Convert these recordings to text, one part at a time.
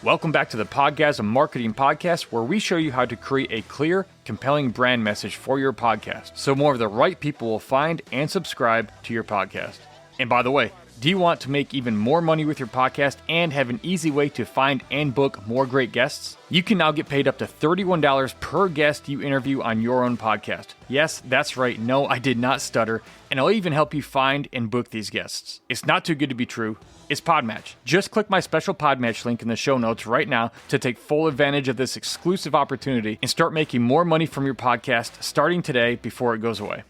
Welcome back to the Podgasm Marketing Podcast, where we show you how to create a clear, compelling brand message for your podcast so more of the right people will find and subscribe to your podcast. And by the way, do you want to make even more money with your podcast and have an easy way to find and book more great guests? You can now get paid up to $31 per guest you interview on your own podcast. Yes, that's right. No, I did not stutter. And I'll even help you find and book these guests. It's not too good to be true. It's Podmatch. Just click my special Podmatch link in the show notes right now to take full advantage of this exclusive opportunity and start making more money from your podcast starting today before it goes away.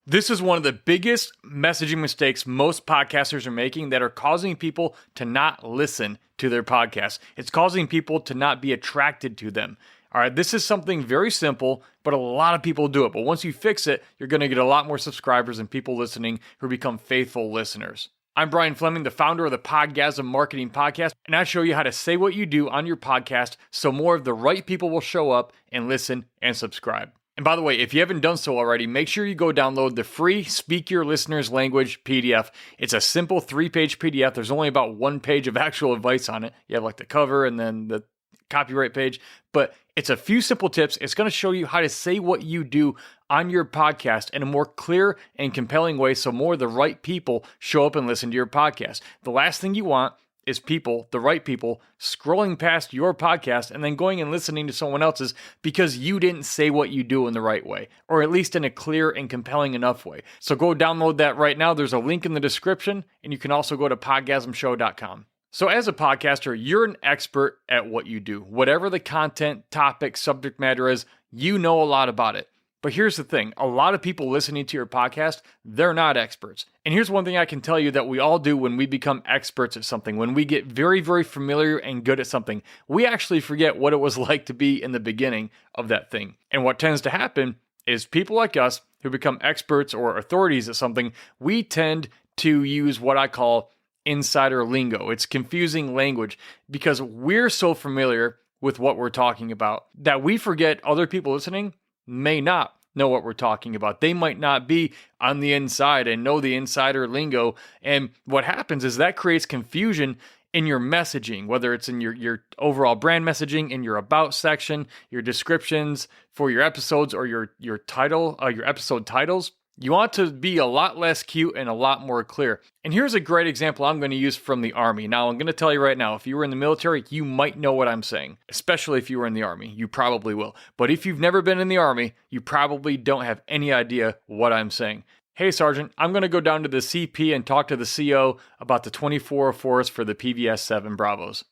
This is one of the biggest messaging mistakes most podcasters are making that are causing people to not listen to their podcasts. It's causing people to not be attracted to them. All right, this is something very simple, but a lot of people do it. But once you fix it, you're going to get a lot more subscribers and people listening who become faithful listeners. I'm Brian Fleming, the founder of the Podgasm Marketing Podcast, and I show you how to say what you do on your podcast so more of the right people will show up and listen and subscribe. And by the way, if you haven't done so already, make sure you go download the free Speak Your Listener's Language PDF. It's a simple 3-page PDF. There's only about 1 page of actual advice on it. You have like the cover and then the copyright page, but it's a few simple tips. It's going to show you how to say what you do on your podcast in a more clear and compelling way so more of the right people show up and listen to your podcast. The last thing you want is people, the right people, scrolling past your podcast and then going and listening to someone else's because you didn't say what you do in the right way, or at least in a clear and compelling enough way. So go download that right now. There's a link in the description, and you can also go to podgasmshow.com. So as a podcaster, you're an expert at what you do. Whatever the content, topic, subject matter is, you know a lot about it. But here's the thing, a lot of people listening to your podcast, they're not experts. And here's one thing I can tell you that we all do when we become experts at something, when we get very, very familiar and good at something, we actually forget what it was like to be in the beginning of that thing. And what tends to happen is people like us who become experts or authorities at something, we tend to use what I call insider lingo. It's confusing language because we're so familiar with what we're talking about that we forget other people listening may not know what we're talking about. They might not be on the inside and know the insider lingo. And what happens is that creates confusion in your messaging, whether it's in your overall brand messaging, in your about section, your descriptions for your episodes, or your title, your episode titles. You want to be a lot less cute and a lot more clear. And here's a great example I'm going to use from the Army. Now, I'm going to tell you right now, if you were in the military, you might know what I'm saying, especially if you were in the Army. You probably will. But if you've never been in the Army, you probably don't have any idea what I'm saying. Hey, Sergeant, I'm going to go down to the CP and talk to the CO about the 2404s for the PVS-7 Bravos.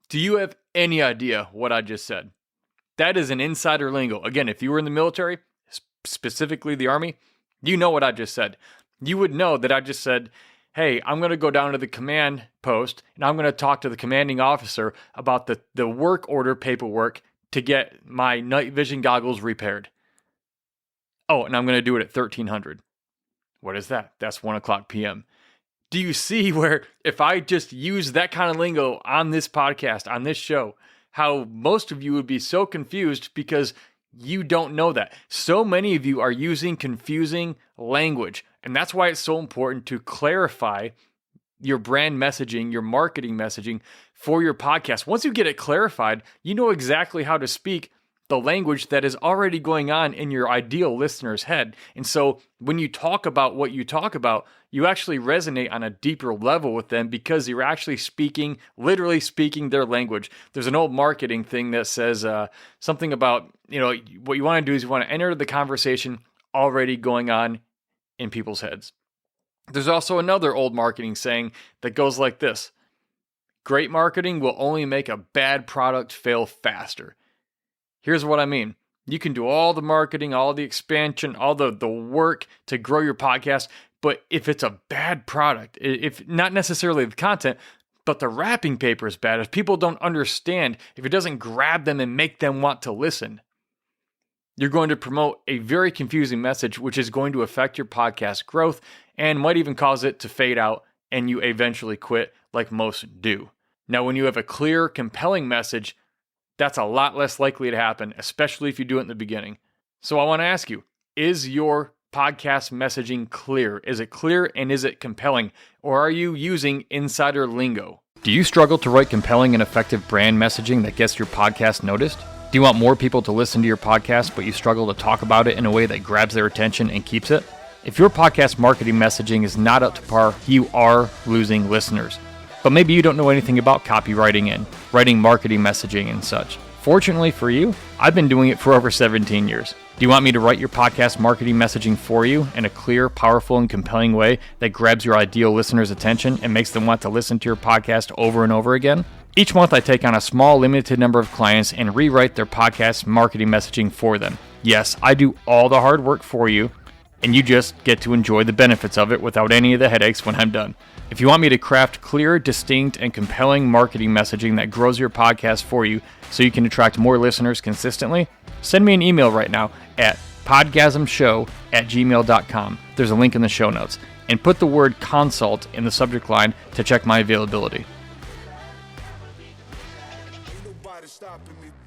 Do you have any idea what I just said? That is an insider lingo. Again, if you were in the military, specifically the Army, you know what I just said. You would know that I just said, hey, I'm going to go down to the command post and I'm going to talk to the commanding officer about the work order paperwork to get my night vision goggles repaired. Oh, and I'm going to do it at 1300. What is that? That's 1 o'clock p.m. Do you see where if I just use that kind of lingo on this podcast, on this show, how most of you would be so confused because you don't know that. So many of you are using confusing language, and that's why it's so important to clarify your brand messaging, your marketing messaging for your podcast. Once you get it clarified, you know exactly how to speak the language that is already going on in your ideal listener's head. And so when you talk about what you talk about, you actually resonate on a deeper level with them because you're actually literally speaking their language. There's an old marketing thing that says something about, what you want to do is you want to enter the conversation already going on in people's heads. There's also another old marketing saying that goes like this: great marketing will only make a bad product fail faster. Here's what I mean. You can do all the marketing, all the expansion, all the work to grow your podcast, but if it's a bad product, if not necessarily the content, but the wrapping paper is bad, if people don't understand, if it doesn't grab them and make them want to listen, you're going to promote a very confusing message, which is going to affect your podcast growth and might even cause it to fade out and you eventually quit like most do. Now, when you have a clear, compelling message, that's a lot less likely to happen, especially if you do it in the beginning. So I want to ask you, is your podcast messaging clear? Is it clear and is it compelling? Or are you using insider lingo? Do you struggle to write compelling and effective brand messaging that gets your podcast noticed? Do you want more people to listen to your podcast, but you struggle to talk about it in a way that grabs their attention and keeps it? If your podcast marketing messaging is not up to par, you are losing listeners. But maybe you don't know anything about copywriting and writing marketing messaging and such. Fortunately for you, I've been doing it for over 17 years. Do you want me to write your podcast marketing messaging for you in a clear, powerful, and compelling way that grabs your ideal listener's attention and makes them want to listen to your podcast over and over again? Each month I take on a small, limited number of clients and rewrite their podcast marketing messaging for them. Yes, I do all the hard work for you, and you just get to enjoy the benefits of it without any of the headaches when I'm done. If you want me to craft clear, distinct, and compelling marketing messaging that grows your podcast for you so you can attract more listeners consistently, send me an email right now at podgasmshow@gmail.com. There's a link in the show notes. And put the word consult in the subject line to check my availability.